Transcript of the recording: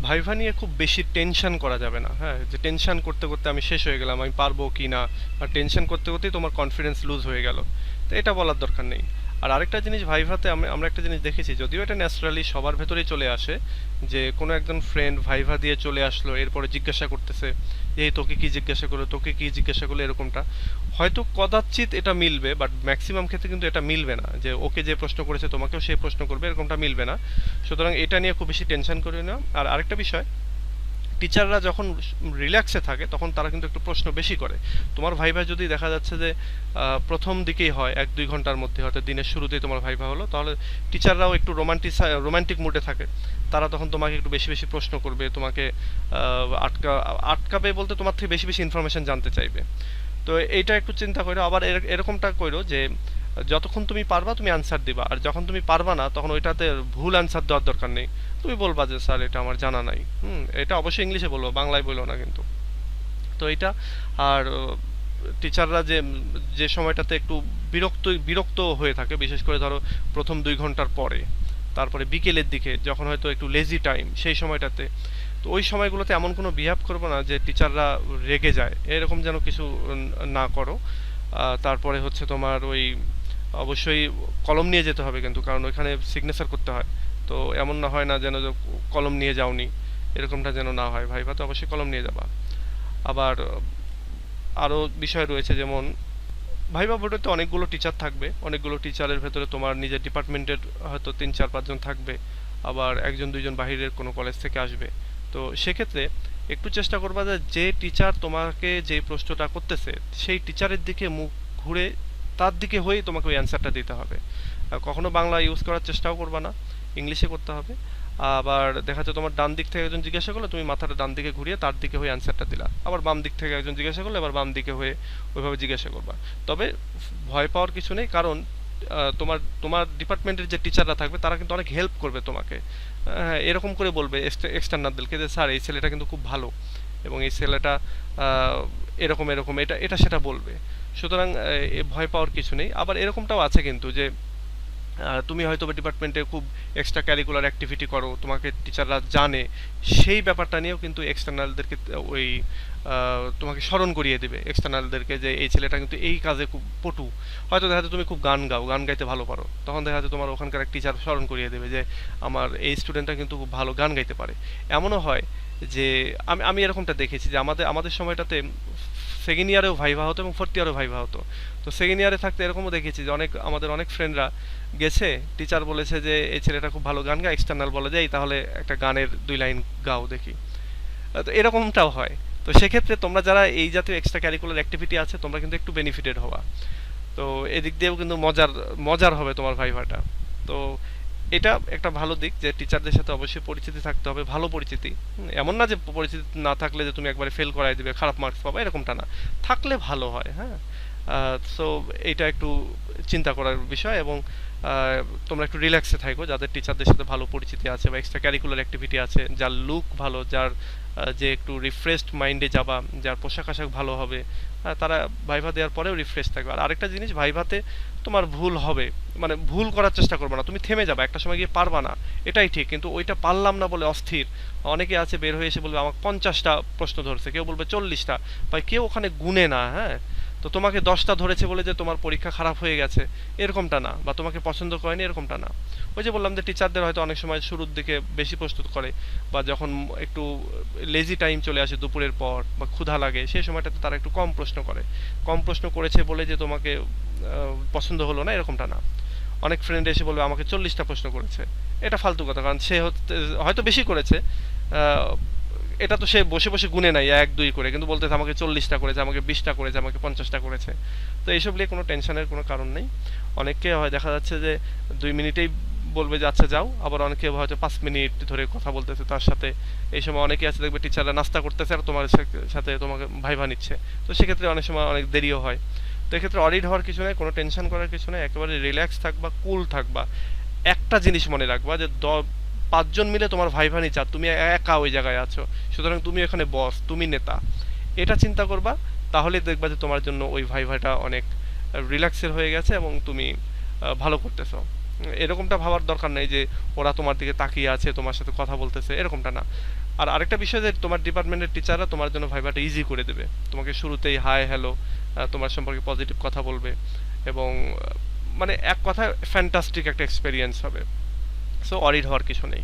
Viva নিয়ে খুব বেশি টেনশন করা যাবে না, হ্যাঁ, যে টেনশন করতে করতে আমি শেষ হয়ে গেলাম, আমি পারবো কি না, আর টেনশন করতে করতেই তোমার কনফিডেন্স লুজ হয়ে গেল, তো এটা বলার দরকার নেই। আর আরেকটা জিনিস ভাইভাতে আমরা একটা জিনিস দেখেছি, যদিও এটা ন্যাচারালি সবার ভেতরেই চলে আসে, যে কোনো একজন ফ্রেন্ড ভাইভা দিয়ে চলে আসলো, এরপরে জিজ্ঞাসা করতেছে যে "এই তোকে কি জিজ্ঞাসা করলো, তোকে কি জিজ্ঞাসা করলো", এরকমটা হয়তো কদাচিৎ এটা মিলবে, বাট ম্যাক্সিমাম ক্ষেত্রে কিন্তু এটা মিলবে না, যে ওকে যে প্রশ্ন করেছে তোমাকেও সেই প্রশ্ন করবে, এরকমটা মিলবে না। সুতরাং এটা নিয়ে খুব বেশি টেনশন করি না। আর আরেকটা বিষয়, টিচাররা যখন রিল্যাক্সে থাকে তখন তারা কিন্তু একটু প্রশ্ন বেশি করে। তোমার ভাইভা যদি দেখা যাচ্ছে যে প্রথম দিকেই হয়, 1-2 ঘন্টার মধ্যে, হয়তো দিনের শুরুতেই তোমার ভাইভা হলো, তাহলে টিচাররাও একটু রোমান্টিক মুডে থাকে। তারা তখন তোমাকে একটু বেশি বেশি প্রশ্ন করবে, তোমাকে আটকাবে বলতে তোমার থেকে বেশি বেশি ইনফরমেশন জানতে চাইবে। তো এইটা একটু চিন্তা করো। আবার এরকমটা করো যে যতক্ষণ তুমি পারবা তুমি অ্যান্সার দিবা, আর যখন তুমি পারবা না তখন ওইটাতে ভুল অ্যান্সার দেওয়ার দরকার নেই। তুমি বলবা যে স্যার এটা আমার জানা নাই। এটা অবশ্যই ইংলিশে বলবো, বাংলায় বললো না কিন্তু। তো এটা। আর টিচাররা যে যে সময়টাতে একটু বিরক্ত হয়ে থাকে, বিশেষ করে ধরো প্রথম 2 ঘন্টার পরে, তারপরে বিকেলের দিকে যখন হয়তো একটু লেজি টাইম, সেই সময়টাতে, তো ওই সময়গুলোতে এমন কোনো বিহেভ করবো না যে টিচাররা রেগে যায়, এরকম যেন কিছু না করো। তারপরে হচ্ছে তোমার ওই অবশ্যই কলম নিয়ে যেতে হবে কিন্তু, কারণ ওইখানে সিগনেচার করতে হয়। তো এমন না হয় না যেন যে কলম নিয়ে যাওনি, এরকমটা যেন না হয়। ভাইবা তো অবশ্যই কলম নিয়ে যাবা। আবার আরও বিষয় রয়েছে, যেমন ভাইবা বোর্ডে অনেকগুলো টিচার থাকবে, অনেকগুলো টিচারের ভেতরে তোমার নিজের ডিপার্টমেন্টের হয়তো 3-4-5 জন থাকবে, আবার 1-2 জন বাহিরের কোনো কলেজ থেকে আসবে। তো সেক্ষেত্রে একটু চেষ্টা করবা যে যে টিচার তোমাকে যে প্রশ্নটা করতেছে সেই টিচারের দিকে মুখ ঘুরে তার দিকে হয়েই তোমাকে ওই অ্যান্সারটা দিতে হবে। কখনো বাংলা ইউজ করার চেষ্টাও করবা না, ইংলিশে করতে হবে। আবার দেখা যাচ্ছে তোমার ডান দিক থেকে একজন জিজ্ঞাসা করলো, তুমি মাথাটা ডান দিকে ঘুরিয়ে তার দিকে হয়ে অ্যান্সারটা দিলা। আবার বাম দিক থেকে একজন জিজ্ঞাসা করলো, এবার বাম দিকে হয়ে ওইভাবে জিজ্ঞাসা করবা। তবে ভয় পাওয়ার কিছু নেই, কারণ তোমার তোমার ডিপার্টমেন্টের যে টিচাররা থাকবে তারা কিন্তু অনেক হেল্প করবে তোমাকে। হ্যাঁ, এরকম করে বলবে এক্সটার্নালদেরকে যে স্যার এই ছেলেটা কিন্তু খুব ভালো, এবং এই ছেলেটা আহ, এরকম এরকম এটা এটা সেটা বলবে। সুতরাং এ ভয় পাওয়ার কিছু নেই। আবার এরকমটাও আছে কিন্তু যে তুমি হয়তো ডিপার্টমেন্টে খুব এক্সট্রা ক্যারিকুলার অ্যাক্টিভিটি করো, তোমাকে টিচাররা জানে, সেই ব্যাপারটা নিয়েও কিন্তু এক্সটার্নালদেরকে ওই তোমাকে স্মরণ করিয়ে দেবে এক্সটার্নালদেরকে, যে এই ছেলেটা কিন্তু এই কাজে খুব পটু। হয়তো দেখা যাচ্ছে তুমি খুব গান গাও, গান গাইতে ভালো পারো, তখন দেখা যাচ্ছে তোমার ওখানকার এক টিচার স্মরণ করিয়ে দেবে যে আমার এই স্টুডেন্টটা কিন্তু খুব ভালো গান গাইতে পারে। এমনও হয় যে আমি আমি এরকমটা দেখেছি যে আমাদের আমাদের সময়টাতে সেকেন্ড ইয়ারেও ভাইভা হতো এবং ফোর্থ ইয়ারেও ভাইভা হতো। তো সেকেন্ড ইয়ারে থাকতে এরকমও দেখেছি যে আমাদের অনেক ফ্রেন্ডরা গেছে, টিচার বলেছে যে এই ছেলেটা খুব ভালো গান গায়, এক্সটার্নাল বলে যে এই তাহলে একটা গানের 2 লাইন গাও দেখি। তো এরকমটাও হয়। তো সেক্ষেত্রে তোমরা যারা এই জাতীয় এক্সট্রা ক্যারিকুলার অ্যাক্টিভিটি আছে তোমরা কিন্তু একটু বেনিফিটেড হওয়া। তো এদিক দিয়েও কিন্তু মজার মজার হবে তোমার ভাইভাটা। তো এটা একটা ভালো দিক যে টিচারদের সাথে অবশ্যই পরিচিতি থাকতে হবে, ভালো পরিচিতি। এমন না যে পরিচিতি না থাকলে যে তুমি একবারে ফেল করাই দিবে, খারাপ মার্কস পাবে, এরকমটা না। থাকলে ভালো হয়, হ্যাঁ। সো এইটা একটু চিন্তা করার বিষয়। এবং তোমরা একটু রিল্যাক্সে থাকো, যাদের টিচারদের সাথে ভালো পরিচিতি আছে বা এক্সট্রা ক্যারিকুলার অ্যাক্টিভিটি আছে, যার লুক ভালো, যার যে একটু রিফ্রেশড মাইন্ডে যাবা, যার পোশাক আশাক ভালো হবে, তারা ভাইভা দেওয়ার পরেও রিফ্রেশ থাকবে। আর আরেকটা জিনিস, ভাইভাতে তোমার ভুল হবে, মানে ভুল করার চেষ্টা করবে না, তুমি থেমে যাবে, একটা সময় গিয়ে পারবা না, এটাই ঠিক, কিন্তু ওইটা পারলাম না বলে অস্থির। অনেকে আছে বের হয়ে এসে বলবে আমাকে 50টা প্রশ্ন ধরছে, কেউ বলবে 40টা, বা কেউ ওখানে গুনে না, হ্যাঁ। তো তোমাকে 10টা ধরেছে বলে যে তোমার পরীক্ষা খারাপ হয়ে গেছে, এরকমটা না, বা তোমাকে পছন্দ করেনি, এরকমটা না। ওই যে বললাম যে টিচারদের হয়তো অনেক সময় শুরুর দিকে বেশি প্রস্তুত করে, বা যখন একটু লেজি টাইম চলে আসে দুপুরের পর বা ক্ষুধা লাগে, সেই সময়টাতে তারা একটু কম প্রশ্ন করে। কম প্রশ্ন করেছে বলে যে তোমাকে পছন্দ হলো না, এরকমটা না। অনেক ফ্রেন্ড এসে বলবে আমাকে 40টা প্রশ্ন করেছে, এটা ফালতু কথা, কারণ সে হয়তো বেশি করেছে, আহ, এটা তো সে বসে বসে গুনে নাই 1-2 করে, কিন্তু বলতেছে আমাকে 40টা করেছে, আমাকে 20টা করেছে, আমাকে 50টা করেছে। তো এইসব নিয়ে কোনো টেনশনের কোনো কারণ নেই। অনেককে হয় দেখা যাচ্ছে যে 2 মিনিটেই বলবে যে আচ্ছা যাও, আবার অনেকে হয়তো 5 মিনিট ধরে কথা বলতেছে তার সাথে। এই সময় অনেকে আছে দেখবে টিচাররা নাস্তা করতেছে আর তোমার সাথে তোমাকে ভাইভা নিচ্ছে। তো সেক্ষেত্রে অনেক সময় অনেক দেরিও হয়। তো এক্ষেত্রে অডিট হওয়ার কিছু নেই, কোনো টেনশন করার কিছু নেই, একেবারে রিল্যাক্স থাকবা, কুল থাকবা। একটা জিনিস মনে রাখবা যে 5 জন মিলে তোমার ভাইভা নিচ্ছে আর তুমি একা ওই জায়গায় আছো, সুতরাং তুমি এখানে বস, তুমি নেতা। এটা চিন্তা করবা, তাহলে দেখবা যে তোমার জন্য ওই ভাইভাটা অনেক রিল্যাক্সের হয়ে গেছে এবং তুমি ভালো করতেছো। এরকমটা ভাবার দরকার নেই যে ওরা তোমার দিকে তাকিয়ে আছে, তোমার সাথে কথা বলতেছে, এরকমটা না। আর আরেকটা বিষয় যে তোমার ডিপার্টমেন্টের টিচাররা তোমার জন্য ভাইভাটা ইজি করে দেবে, তোমাকে শুরুতেই হাই হ্যালো তোমার সম্পর্কে পজিটিভ কথা বলবে, এবং মানে এক কথায় ফ্যান্টাস্টিক একটা এক্সপেরিয়েন্স হবে। সো অরিড হওয়ার কিছু নেই।